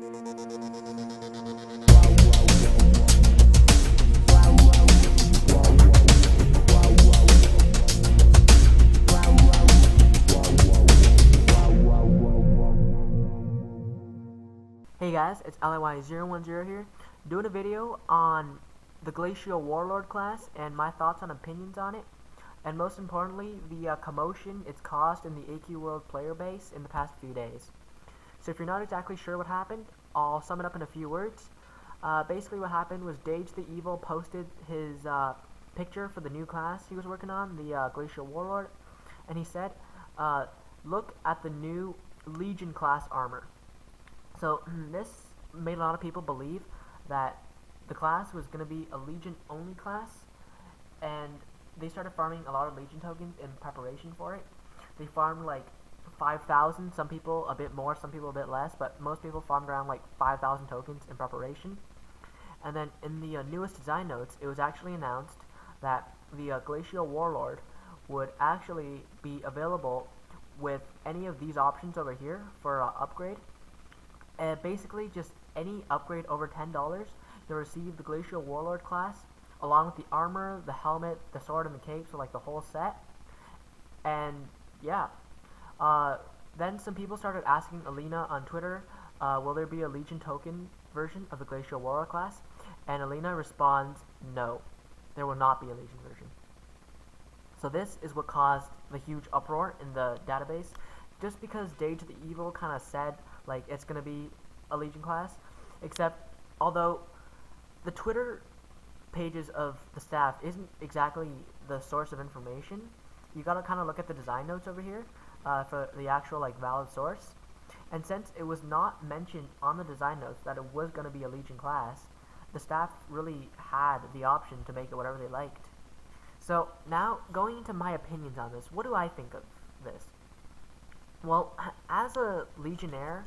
Hey guys, it's Himelaya010 here, doing a video on the Glacial Warlord class and my thoughts and opinions on it, and most importantly, the commotion it's caused in the AQ World player base in the past few days. So if you're not exactly sure what happened, I'll sum it up in a few words. Basically what happened was Dage the Evil posted his picture for the new class he was working on, the Glacial Warlord, and he said, look at the new Legion class armor. So this made a lot of people believe that the class was going to be a Legion only class, and they started farming a lot of Legion tokens in preparation for it. They farmed like 5,000, some people a bit more, some people a bit less, but most people farmed around like 5,000 tokens in preparation. And then in the newest design notes, it was actually announced that the Glacial Warlord would actually be available with any of these options over here for upgrade. Basically, just any upgrade over $10, you'll receive the Glacial Warlord class, along with the armor, the helmet, the sword, and the cape, so like the whole set. And yeah, then some people started asking Alina on Twitter, will there be a Legion token version of the Glacial Warlord class? And Alina responds, no, there will not be a Legion version. So this is what caused the huge uproar in the database, just because Dage the Evil kind of said like it's gonna be a Legion class, except although the Twitter pages of the staff isn't exactly the source of information, you gotta kind of look at the design notes over here for the actual like valid source. And since it was not mentioned on the design notes that it was gonna be a Legion class, the staff really had the option to make it whatever they liked. So now going into my opinions on this, what do I think of this? Well, as a Legionnaire,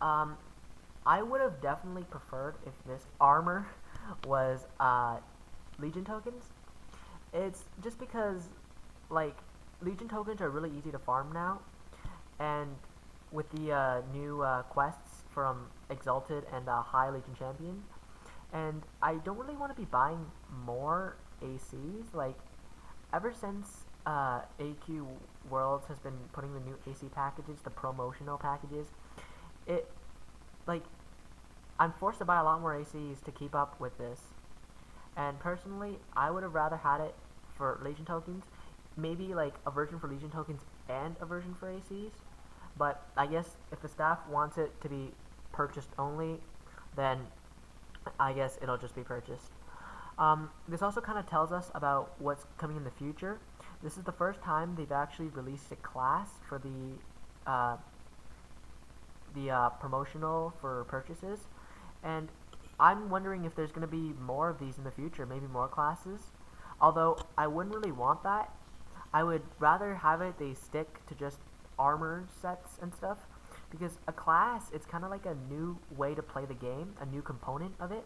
I would have definitely preferred if this armor was Legion tokens. It's just because, like, Legion tokens are really easy to farm now, and with the new quests from Exalted and High Legion Champion, and I don't really want to be buying more ACs. Like, ever since AQ Worlds has been putting the new AC packages, the promotional packages, I'm forced to buy a lot more ACs to keep up with this. And personally, I would have rather had it for Legion tokens, maybe like a version for Legion tokens and a version for ACs. But I guess if the staff wants it to be purchased only, then I guess it'll just be purchased. This also kind of tells us about what's coming in the future. This is the first time they've actually released a class for the promotional for purchases, and I'm wondering if there's going to be more of these in the future, maybe more classes. Although I wouldn't really want that. I would rather have it they stick to just armor sets and stuff, because a class, it's kind of like a new way to play the game, a new component of it.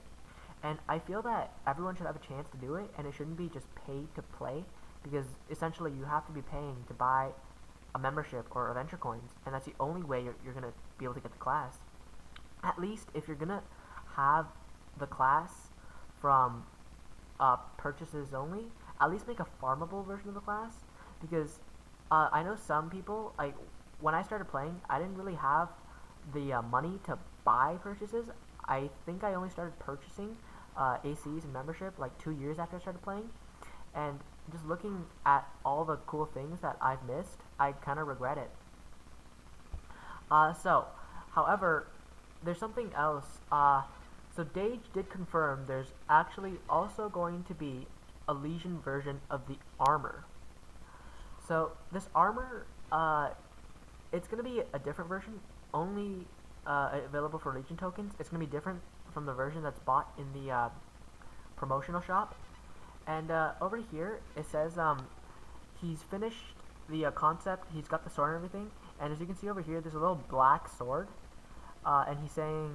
And I feel that everyone should have a chance to do it, and it shouldn't be just pay to play, because essentially you have to be paying to buy a membership or adventure coins, and that's the only way you're going to be able to get the class. At least if you're going to have the class from purchases only, at least make a farmable version of the class, because I know some people, like when I started playing, I didn't really have the money to buy purchases. I think I only started purchasing ACs and membership like 2 years after I started playing, and just looking at all the cool things that I've missed, I kind of regret it. However, there's something else. So Dage did confirm there's actually also going to be a Legion version of the armor. So this armor, it's going to be a different version, only available for Legion tokens. It's going to be different from the version that's bought in the promotional shop. And over here it says he's finished the concept, he's got the sword and everything, and as you can see over here there's a little black sword, and he's saying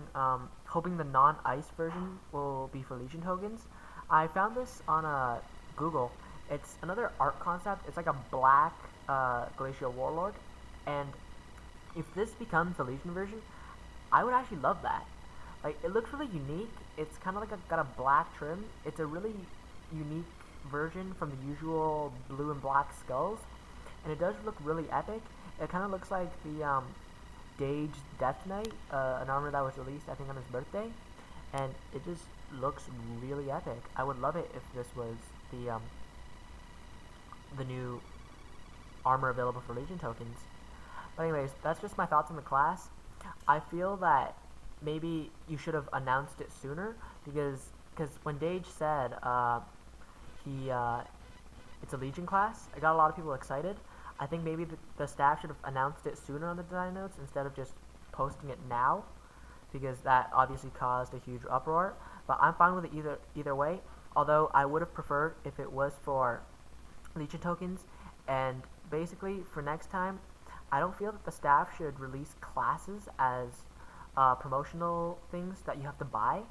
hoping the non-ice version will be for Legion tokens. I found this on Google. It's another art concept. It's like a black Glacial Warlord, and if this becomes the Legion version, I would actually love that. Like, it looks really unique. It's kind of like got a black trim. It's a really unique version from the usual blue and black skulls, and it does look really epic. It kind of looks like the Dage Death Knight, an armor that was released I think on his birthday, and it just looks really epic. I would love it if this was the new armor available for Legion tokens. But anyways, that's just my thoughts on the class. I feel that maybe you should have announced it sooner, because when Dage said it's a Legion class, it got a lot of people excited. I think maybe the staff should have announced it sooner on the design notes instead of just posting it now, because that obviously caused a huge uproar. But I'm fine with it either way, although I would have preferred if it was for Legion tokens. And basically, for next time, I don't feel that the staff should release classes as promotional things that you have to buy.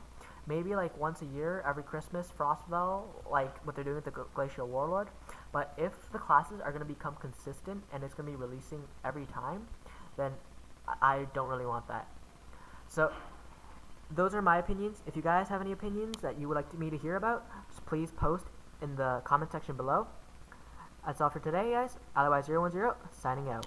Maybe like once a year, every Christmas, Frostvel, like what they're doing with the Glacial Warlord. But if the classes are going to become consistent and it's going to be releasing every time, then I don't really want that. So those are my opinions. If you guys have any opinions that you would like me to hear about, just please post in the comment section below. That's all for today, guys. Otherwise, 010 signing out.